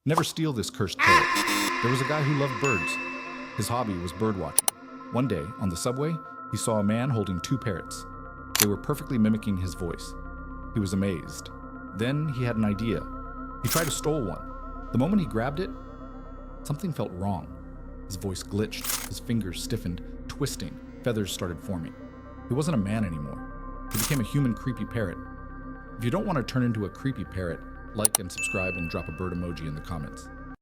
Never steal this cursed parrot. There was a guy who loved birds. His hobby was bird watching. One day, on the subway, he saw a man holding two parrots. They were perfectly mimicking his voice. He was amazed. Then he had an idea. He tried to steal one. The moment he grabbed it, something felt wrong. His voice glitched, his fingers stiffened, twisting, feathers started forming. He wasn't a man anymore. He became a human creepy parrot. If you don't want to turn into a creepy parrot, like and subscribe and drop a bird emoji in the comments.